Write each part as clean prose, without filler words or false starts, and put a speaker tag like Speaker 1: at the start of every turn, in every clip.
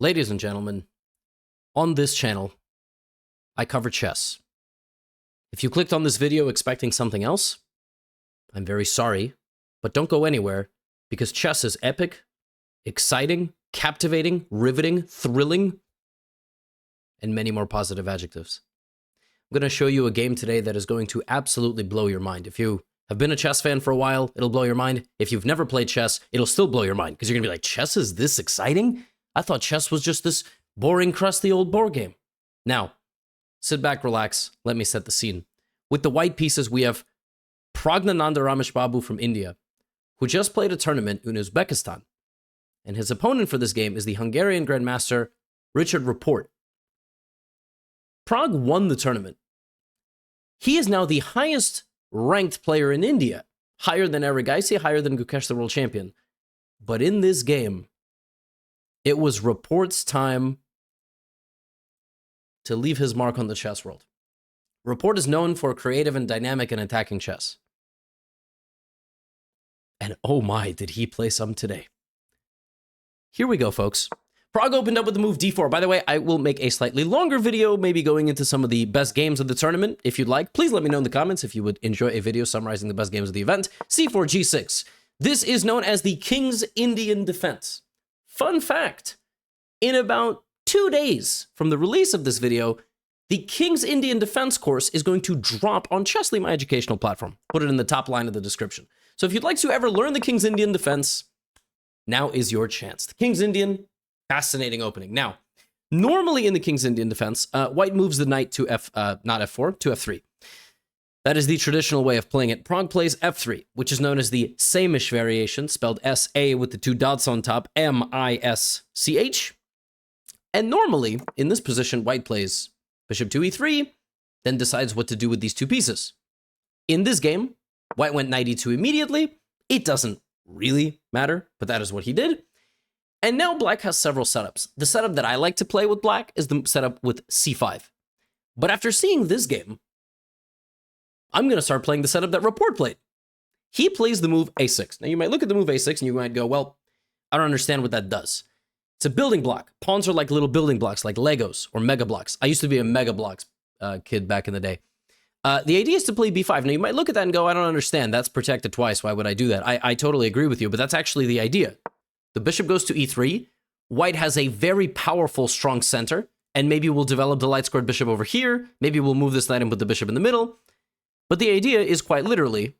Speaker 1: Ladies and gentlemen, on this channel, I cover chess. If you clicked on this video expecting something else, I'm very sorry, but don't go anywhere because chess is epic, exciting, captivating, riveting, thrilling, and many more positive adjectives. I'm going to show you a game today that is going to absolutely blow your mind. If you have been a chess fan for a while, it'll blow your mind. If you've never played chess, it'll still blow your mind because you're going to be like, chess is this exciting? I thought chess was just this boring, crusty old board game. Now, sit back, relax. Let me set the scene. With the white pieces, we have Pragnananda Ramesh Babu from India, who just played a tournament in Uzbekistan. And his opponent for this game is the Hungarian Grandmaster Richard Rapport. Pragg won the tournament. He is now the highest ranked player in India, higher than Erigaisi, higher than Gukesh, the world champion. But in this game, it was Rapport's time to leave his mark on the chess world. Rapport is known for creative and dynamic and attacking chess. And oh my, did he play some today. Here we go, folks. Pragg opened up with the move d4. By the way, I will make a slightly longer video, maybe going into some of the best games of the tournament. If you'd like, please let me know in the comments if you would enjoy a video summarizing the best games of the event. c4, g6. This is known as the King's Indian Defense. Fun fact, in about 2 days from the release of this video, the King's Indian Defense course is going to drop on Chessly, my educational platform. Put it in the top line of the description. So if you'd like to ever learn the King's Indian Defense, now is your chance. The King's Indian, fascinating opening. Now, normally in the King's Indian Defense, white moves the knight to not f4, to f3. That is the traditional way of playing it. Pragg plays f3, which is known as the Samish variation, spelled S-A with the two dots on top, M-I-S-C-H. And normally, in this position, white plays bishop to e3, then decides what to do with these two pieces. In this game, white went knight e2 immediately. It doesn't really matter, but that is what he did. And now black has several setups. The setup that I like to play with black is the setup with c5. But after seeing this game, I'm going to start playing the setup that Rapport played. He plays the move a6. Now, you might look at the move a6 and you might go, well, I don't understand what that does. It's a building block. Pawns are like little building blocks, like Legos or Mega Blocks. I used to be a Mega Blocks kid back in the day. The idea is to play b5. Now, you might look at that and go, I don't understand. That's protected twice. Why would I do that? I totally agree with you, but that's actually the idea. The bishop goes to e3. White has a very powerful, strong center, and maybe we'll develop the light-squared bishop over here. Maybe we'll move this knight and put the bishop in the middle. But the idea is quite literally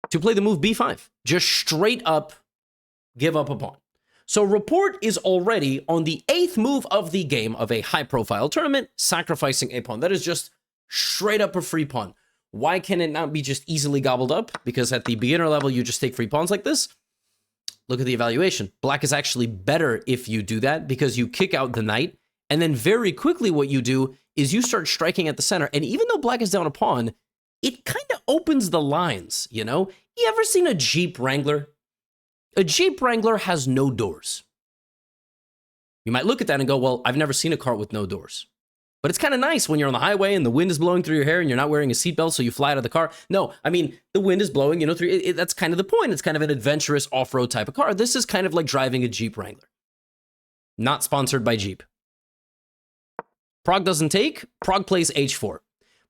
Speaker 1: to play the move b5. Just straight up give up a pawn. So Rapport is already on the 8th move of the game of a high-profile tournament, sacrificing a pawn. That is just straight up a free pawn. Why can it not be just easily gobbled up? Because at the beginner level, you just take free pawns like this. Look at the evaluation. Black is actually better if you do that because you kick out the knight. And then very quickly what you do is you start striking at the center. And even though black is down a pawn, it kind of opens the lines, you know? You ever seen a Jeep Wrangler? A Jeep Wrangler has no doors. You might look at that and go, well, I've never seen a car with no doors. But it's kind of nice when you're on the highway and the wind is blowing through your hair and you're not wearing a seatbelt, so you fly out of the car. No, I mean, the wind is blowing, you know, through that's kind of the point. It's kind of an adventurous off-road type of car. This is kind of like driving a Jeep Wrangler. Not sponsored by Jeep. Pragg doesn't take. Pragg plays h4.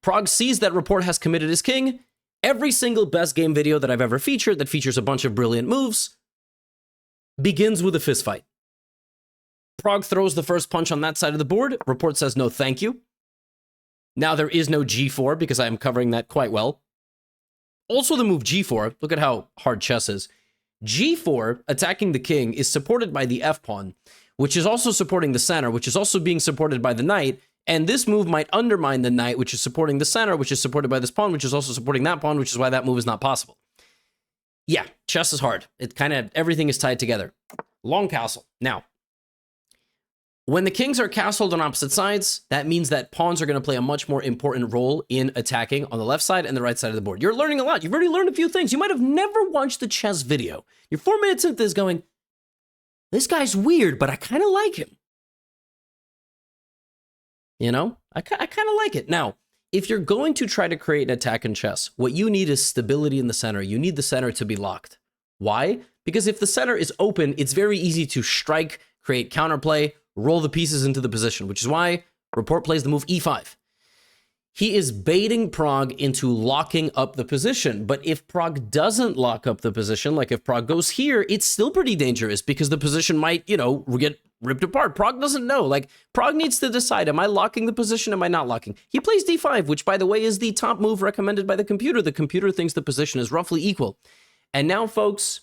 Speaker 1: Pragg sees that Rapport has committed his king. Every single best game video that I've ever featured that features a bunch of brilliant moves begins with a fistfight. Pragg throws the first punch on that side of the board. Rapport says, no, thank you. Now there is no g4 because I am covering that quite well. Also the move g4, look at how hard chess is. g4, attacking the king, is supported by the f-pawn, which is also supporting the center, which is also being supported by the knight. And this move might undermine the knight, which is supporting the center, which is supported by this pawn, which is also supporting that pawn, which is why that move is not possible. Yeah, chess is hard. It kind of, everything is tied together. Long castle. Now, when the kings are castled on opposite sides, that means that pawns are going to play a much more important role in attacking on the left side and the right side of the board. You're learning a lot. You've already learned a few things. You might have never watched the chess video. You're 4 minutes into this going, this guy's weird, but I kind of like him. You know, I kind of like it. Now, if you're going to try to create an attack in chess, what you need is stability in the center. You need the center to be locked. Why? Because if the center is open, it's very easy to strike, create counterplay, roll the pieces into the position, which is why Report plays the move e5. He is baiting Prog into locking up the position, but if Prog doesn't lock up the position, like if Prog goes here, it's still pretty dangerous because the position might, you know, get ripped apart. Prog doesn't know. Like, Prog needs to decide, am I locking the position? Am I not locking? He plays d5, which, by the way, is the top move recommended by the computer. The computer thinks the position is roughly equal. And now, folks,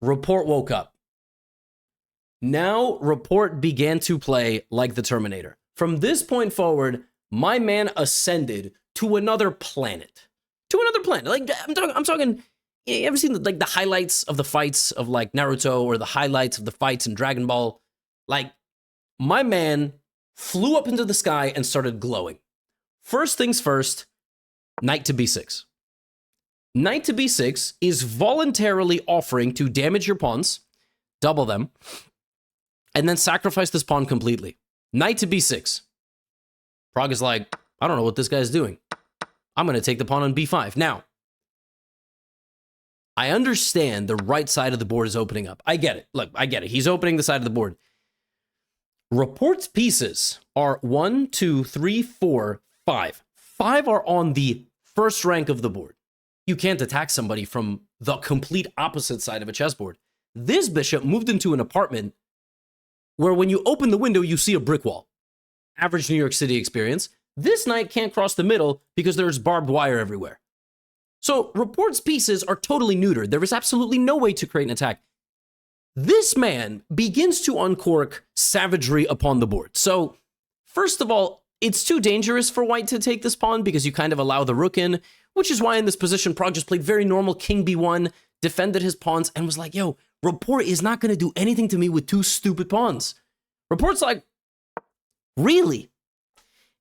Speaker 1: Report woke up. Now, Report began to play like the Terminator. From this point forward, my man ascended to another planet. To another planet. Like, I'm talking, you ever seen the highlights of the fights of like Naruto or the highlights of the fights in Dragon Ball? Like, my man flew up into the sky and started glowing. First things first, knight to b6. Knight to b6 is voluntarily offering to damage your pawns, double them, and then sacrifice this pawn completely. Knight to b6. Prog is like, I don't know what this guy's doing. I'm going to take the pawn on b5. Now, I understand the right side of the board is opening up. I get it. Look, I get it. He's opening the side of the board. Report's pieces are 1, 2, 3, 4, 5. 5 are on the first rank of the board. You can't attack somebody from the complete opposite side of a chessboard. This bishop moved into an apartment where when you open the window, you see a brick wall. Average New York City experience. This knight can't cross the middle because there's barbed wire everywhere. So Report's pieces are totally neutered. There is absolutely no way to create an attack. This man begins to uncork savagery upon the board. So first of all, it's too dangerous for white to take this pawn because you kind of allow the rook in, which is why in this position, Prog just played very normal king b1, defended his pawns, and was like, yo, Report is not going to do anything to me with two stupid pawns. Report's like, really?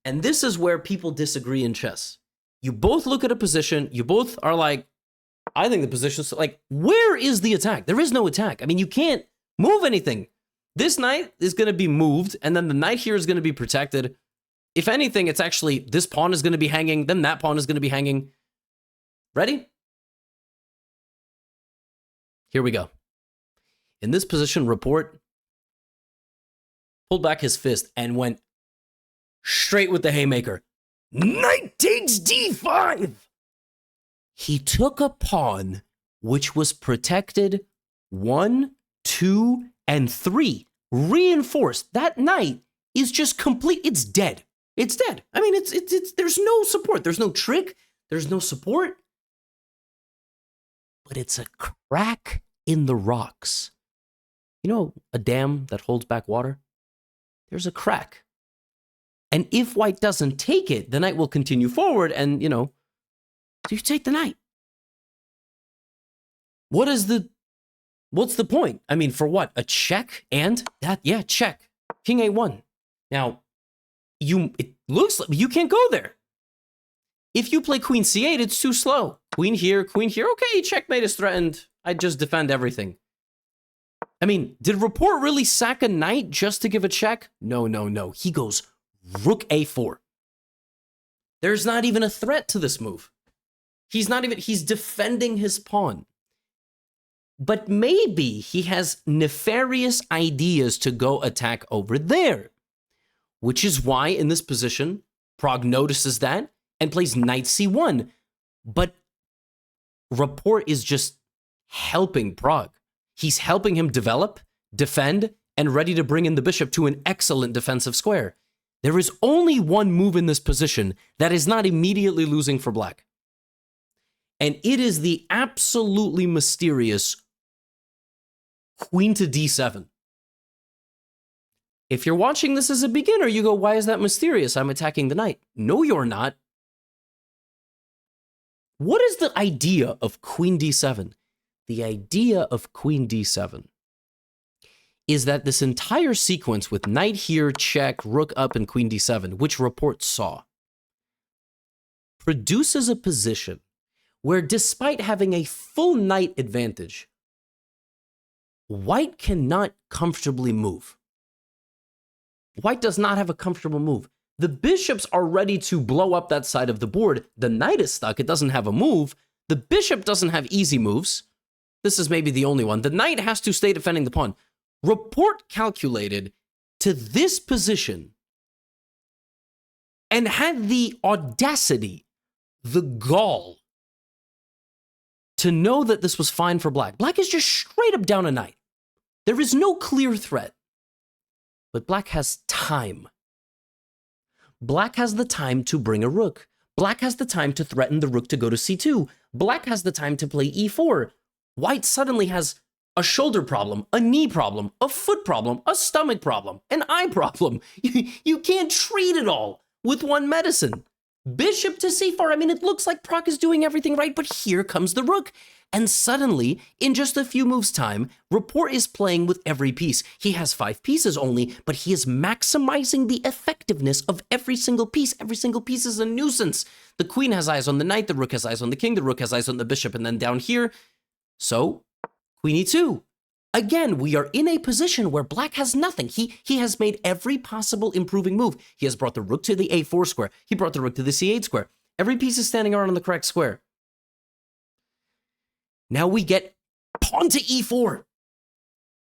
Speaker 1: And this is where people disagree in chess. You both look at a position, you both are like, I think the position's like, where is the attack? There is no attack. I mean, you can't move anything. This knight is going to be moved, and then the knight here is going to be protected. If anything, it's actually, this pawn is going to be hanging, then that pawn is going to be hanging. Ready? Here we go. In this position, Report pulled back his fist and went straight with the haymaker. Knight takes d5! He took a pawn which was protected 1, 2, and 3. Reinforced. That knight is just complete. It's dead. It's dead. I mean, it's there's no support. There's no trick. There's no support. But it's a crack in the rocks. You know, a dam that holds back water? There's a crack. And if white doesn't take it, the knight will continue forward and, you know, so you take the knight. What's the point? I mean, for what? A check and that? Yeah, check. King a1. Now, it looks like you can't go there. If you play queen c8, it's too slow. Queen here, okay, checkmate is threatened. I just defend everything. I mean, did Report really sack a knight just to give a check? No, no, no. He goes rook a4. There's not even a threat to this move. He's defending his pawn. But maybe he has nefarious ideas to go attack over there. Which is why in this position, Prog notices that and plays knight c1. But Report is just helping Prog. He's helping him develop, defend, and ready to bring in the bishop to an excellent defensive square. There is only one move in this position that is not immediately losing for black. And it is the absolutely mysterious queen to d7. If you're watching this as a beginner, you go, why is that mysterious? I'm attacking the knight. No, you're not. What is the idea of queen d7? The idea of queen d7 is that this entire sequence with knight here, check, rook up, and queen d7, which Report saw, produces a position where despite having a full knight advantage, white cannot comfortably move. White does not have a comfortable move. The bishops are ready to blow up that side of the board. The knight is stuck. It doesn't have a move. The bishop doesn't have easy moves. This is maybe the only one. The knight has to stay defending the pawn. Report calculated to this position and had the audacity, the gall, to know that this was fine for black. Black is just straight up down a knight. There is no clear threat. But black has time. Black has the time to bring a rook. Black has the time to threaten the rook to go to c2. Black has the time to play e4. White suddenly has a shoulder problem, a knee problem, a foot problem, a stomach problem, an eye problem. You can't treat it all with one medicine. Bishop to c4. I mean, it looks like Prog is doing everything right, but here comes the rook. And suddenly, in just a few moves' time, Rapport is playing with every piece. He has 5 pieces only, but he is maximizing the effectiveness of every single piece. Every single piece is a nuisance. The queen has eyes on the knight, the rook has eyes on the king, the rook has eyes on the bishop, and then down here, so queen e2. Again, we are in a position where black has nothing. He has made every possible improving move. He has brought the rook to the a4 square. He brought the rook to the c8 square. Every piece is standing around on the correct square. Now we get pawn to e4.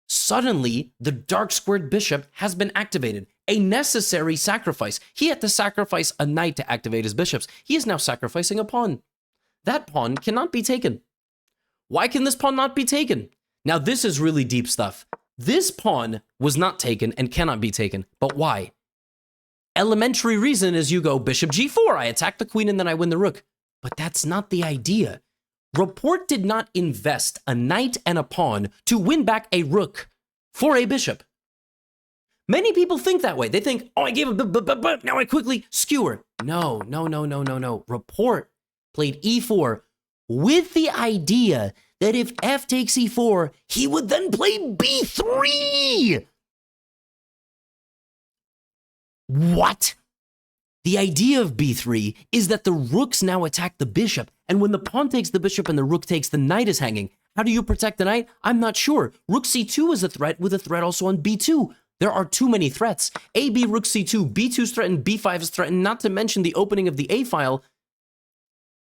Speaker 1: Suddenly, the dark squared bishop has been activated. A necessary sacrifice. He had to sacrifice a knight to activate his bishops. He is now sacrificing a pawn. That pawn cannot be taken. Why can this pawn not be taken? Now, this is really deep stuff. This pawn was not taken and cannot be taken. But why? Elementary reason is you go bishop g4. I attack the queen and then I win the rook. But that's not the idea. Rapport did not invest a knight and a pawn to win back a rook for a bishop. Many people think that way. They think, oh, I gave a but now I quickly skewer. No. Rapport played e4 with the idea that if f takes e4, he would then play b3. What? The idea of b3 is that the rooks now attack the bishop, and when the pawn takes the bishop and the rook takes, the knight is hanging. How do you protect the knight? I'm not sure. Rook c2 is a threat with a threat also on b2. There are too many threats. A, B, rook c2, b2 is threatened, b5 is threatened, not to mention the opening of the a file.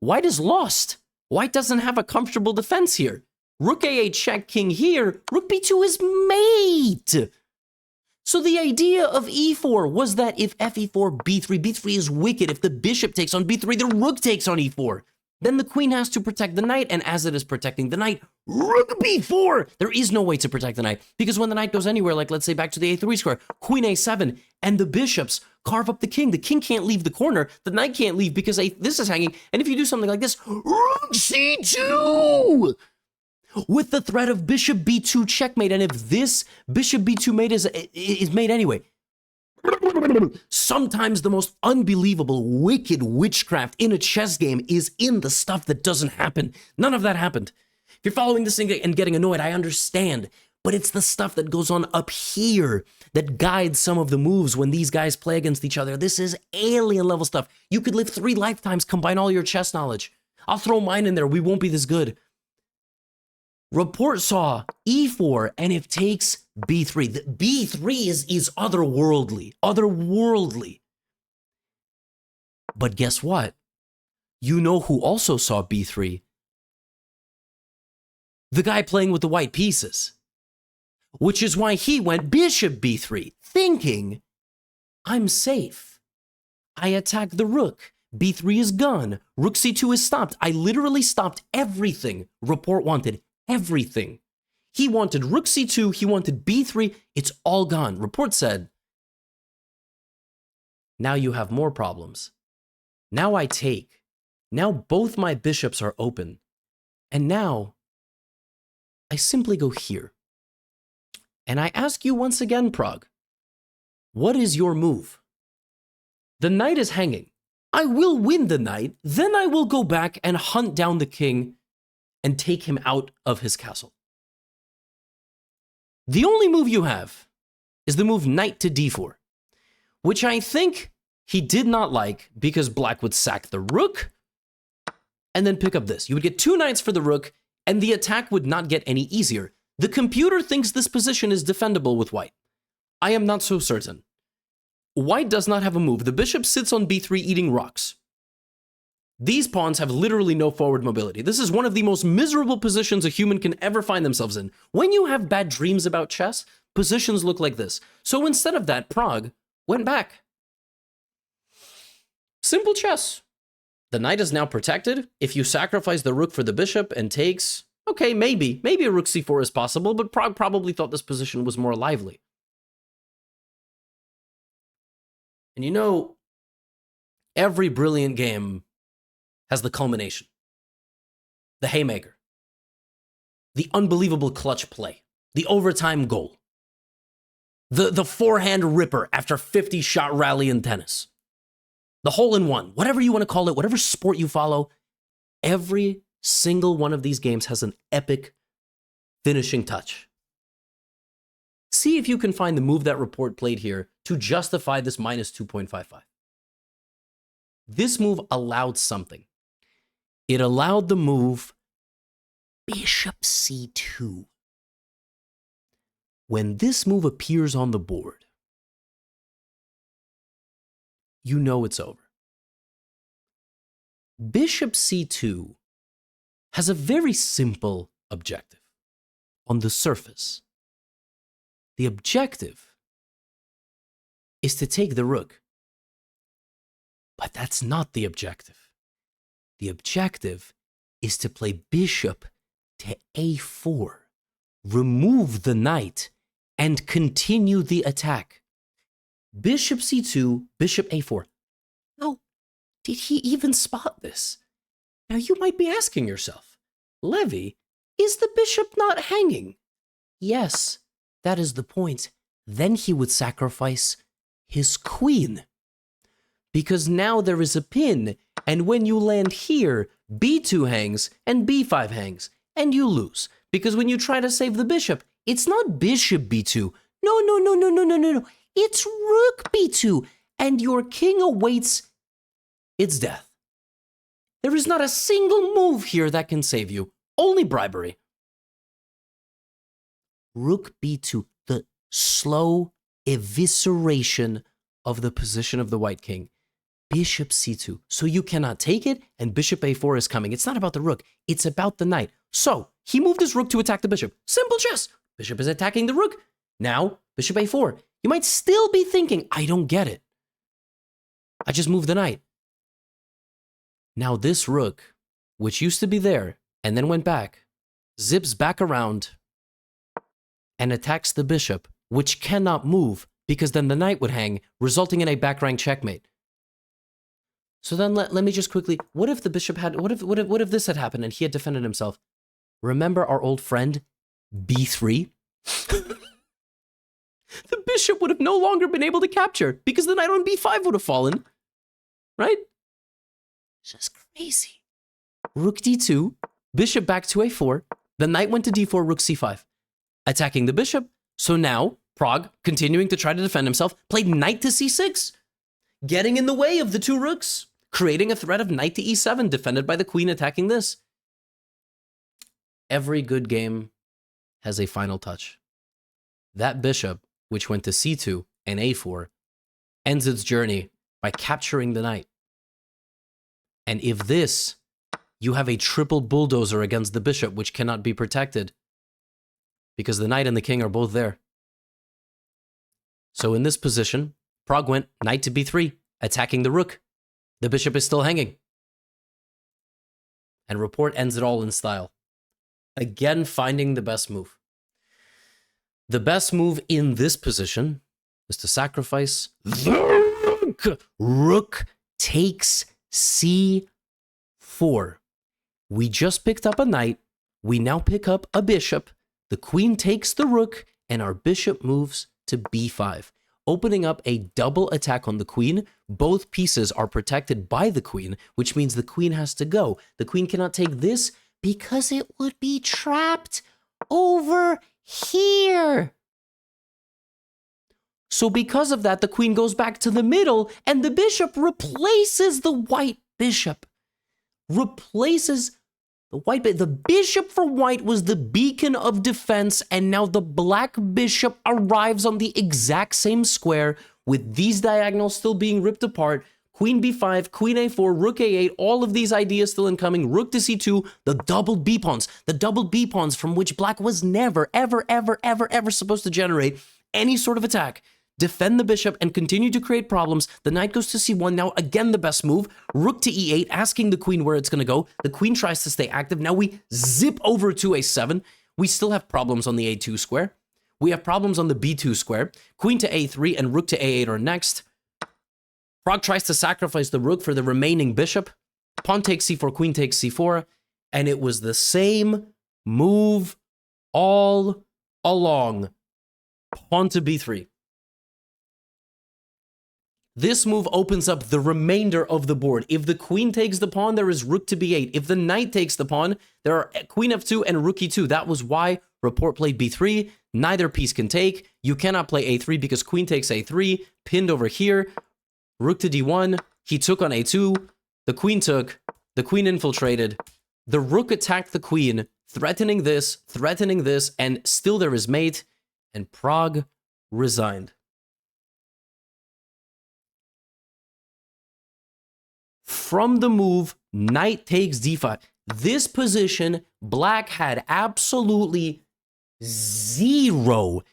Speaker 1: White is lost. White doesn't have a comfortable defense here. Rook a8 check, king here, rook b2 is mate. So the idea of e4 was that if f4, b3, b3 is wicked. If the bishop takes on b3, the rook takes on e4. Then the queen has to protect the knight, and as it is protecting the knight, rook b4! There is no way to protect the knight, because when the knight goes anywhere, like let's say back to the a3 square, queen a7, and the bishops carve up the king can't leave the corner, the knight can't leave because this is hanging, and if you do something like this, rook c2! With the threat of bishop b2 checkmate, and if this bishop b2 mate is made anyway. Sometimes the most unbelievable, wicked witchcraft in a chess game is in the stuff that doesn't happen. None of that happened. If you're following this thing and getting annoyed, I understand. But it's the stuff that goes on up here that guides some of the moves when these guys play against each other. This is alien level stuff. You could live 3 lifetimes, combine all your chess knowledge. I'll throw mine in there. We won't be this good. Report saw e4, and if takes b3. The b3 is otherworldly. Otherworldly. But guess what? You know who also saw b3? The guy playing with the white pieces. Which is why he went bishop b3, thinking, I'm safe. I attack the rook. b3 is gone. Rook c2 is stopped. I literally stopped everything Report wanted. Everything. He wanted rook c2, he wanted b3, it's all gone. Report said, now you have more problems. Now I take. Now both my bishops are open. And now, I simply go here. And I ask you once again, Prague, what is your move? The knight is hanging. I will win the knight, then I will go back and hunt down the king and take him out of his castle. The only move you have is the move knight to d4, which I think he did not like because black would sack the rook and then pick up this. You would get 2 knights for the rook, and the attack would not get any easier. The computer thinks this position is defendable with white. I am not so certain. White does not have a move. The bishop sits on b3 eating rocks. These pawns have literally no forward mobility. This is one of the most miserable positions a human can ever find themselves in. When you have bad dreams about chess, positions look like this. So instead of that, Prague went back. Simple chess. The knight is now protected. If you sacrifice the rook for the bishop and takes, okay, maybe a rook c4 is possible, but Prague probably thought this position was more lively. And you know, every brilliant game has the culmination, the haymaker, the unbelievable clutch play, the overtime goal, the forehand ripper after 50-shot rally in tennis, the hole-in-one, whatever you want to call it, whatever sport you follow, every single one of these games has an epic finishing touch. See if you can find the move that report played here to justify this minus 2.55. This move allowed something. It allowed the move bishop c2. When this move appears on the board, you know it's over. Bishop c2 has a very simple objective on the surface. The objective is to take the rook. But that's not the objective. The objective is to play bishop to a4, remove the knight, and continue the attack. Bishop c2, bishop a4. How did he even spot this? Now you might be asking yourself, Levy, is the bishop not hanging? Yes, that is the point. Then he would sacrifice his queen. Because now there is a pin, and when you land here, b2 hangs and b5 hangs, and you lose. Because when you try to save the bishop, it's not bishop b2. No. It's rook b2, and your king awaits its death. There is not a single move here that can save you. Only bribery. Rook b2, the slow evisceration of the position of the white king. Bishop c2. So you cannot take it, and bishop a4 is coming. It's not about the rook. It's about the knight. So he moved his rook to attack the bishop. Simple chess. Bishop is attacking the rook. Now, bishop a4. You might still be thinking, I don't get it. I just moved the knight. Now this rook, which used to be there and then went back, zips back around and attacks the bishop, which cannot move because then the knight would hang, resulting in a back rank checkmate. So then let me just quickly, what if the bishop had, what if this had happened and he had defended himself? Remember our old friend, b3? The bishop would have no longer been able to capture because the knight on b5 would have fallen, right? It's just crazy. Rook d2, bishop back to a4, the knight went to d4, rook c5, attacking the bishop. So now, Prague, continuing to try to defend himself, played knight to c6, getting in the way of the two rooks, creating a threat of knight to e7, defended by the queen attacking this. Every good game has a final touch. That bishop, which went to c2 and a4, ends its journey by capturing the knight. And if this, you have a triple bulldozer against the bishop, which cannot be protected, because the knight and the king are both there. So in this position, Prague went knight to b3, attacking the rook. The bishop is still hanging. And report ends it all in style. Again, finding the best move. The best move in this position is to sacrifice the rook. Rook takes c4. We just picked up a knight. We now pick up a bishop. The queen takes the rook, and our bishop moves to b5, opening up a double attack on the queen. Both pieces are protected by the queen, which means the queen has to go. The queen cannot take this because it would be trapped over here. So because of that, the queen goes back to the middle, and the bishop replaces the white bishop. Replaces the white bishop. The bishop for white was the beacon of defense, and now the black bishop arrives on the exact same square with these diagonals still being ripped apart. queen b5, queen a4, rook a8, all of these ideas still incoming, rook to c2, the doubled b pawns, from which black was never, ever, ever, ever, ever supposed to generate any sort of attack. Defend the bishop and continue to create problems. The knight goes to c1. Now, again, the best move. Rook to e8, asking the queen where it's going to go. The queen tries to stay active. Now we zip over to a7. We still have problems on the a2 square. We have problems on the b2 square. Queen to a3 and rook to a8 are next. Pragg tries to sacrifice the rook for the remaining bishop. Pawn takes c4, queen takes c4. And it was the same move all along. Pawn to b3. This move opens up the remainder of the board. If the queen takes the pawn, there is rook to b8. If the knight takes the pawn, there are queen f2 and rook e2. That was why Rapport played b3. Neither piece can take. You cannot play a3 because queen takes a3. Pinned over here. Rook to d1. He took on a2. The queen took. The queen infiltrated. The rook attacked the queen, threatening this, and still there is mate. And Pragg resigned. From the move, knight takes d5. This position, black had absolutely zero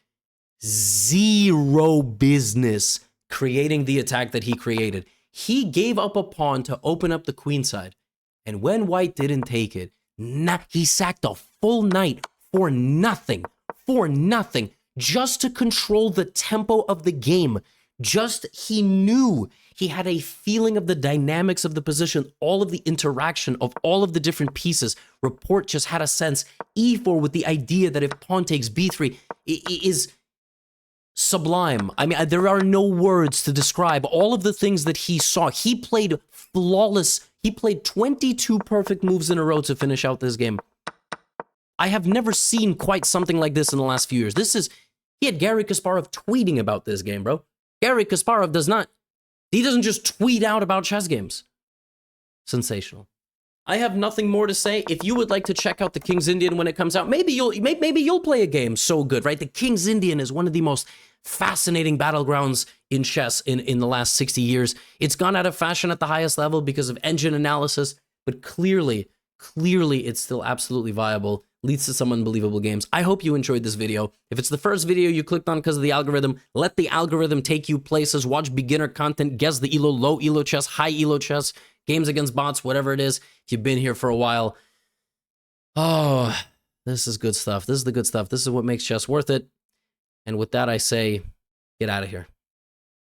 Speaker 1: business creating the attack that he created. He gave up a pawn to open up the queen side. And when white didn't take it, he sacked a full knight for nothing, just to control the tempo of the game. He knew. He had a feeling of the dynamics of the position, all of the interaction of all of the different pieces. Rapport just had a sense. e4 with the idea that if pawn takes b3 is sublime. I mean, there are no words to describe all of the things that he saw. He played flawless. He played 22 perfect moves in a row to finish out this game. I have never seen quite something like this in the last few years. He had Garry Kasparov tweeting about this game, bro. Garry Kasparov he doesn't just tweet out about chess games. Sensational. I have nothing more to say. If you would like to check out the King's Indian when it comes out, maybe you'll play a game so good, right? The King's Indian is one of the most fascinating battlegrounds in chess in the last 60 years. It's gone out of fashion at the highest level because of engine analysis, but clearly it's still absolutely viable. Leads to some unbelievable games. I hope you enjoyed this video. If it's the first video you clicked on because of the algorithm, let the algorithm take you places. Watch beginner content, guess the elo, low elo chess, high elo chess, games against bots, whatever it is. If you've been here for a while, oh, this is good stuff. This is the good stuff. This is what makes chess worth it. And with that, I say, get out of here.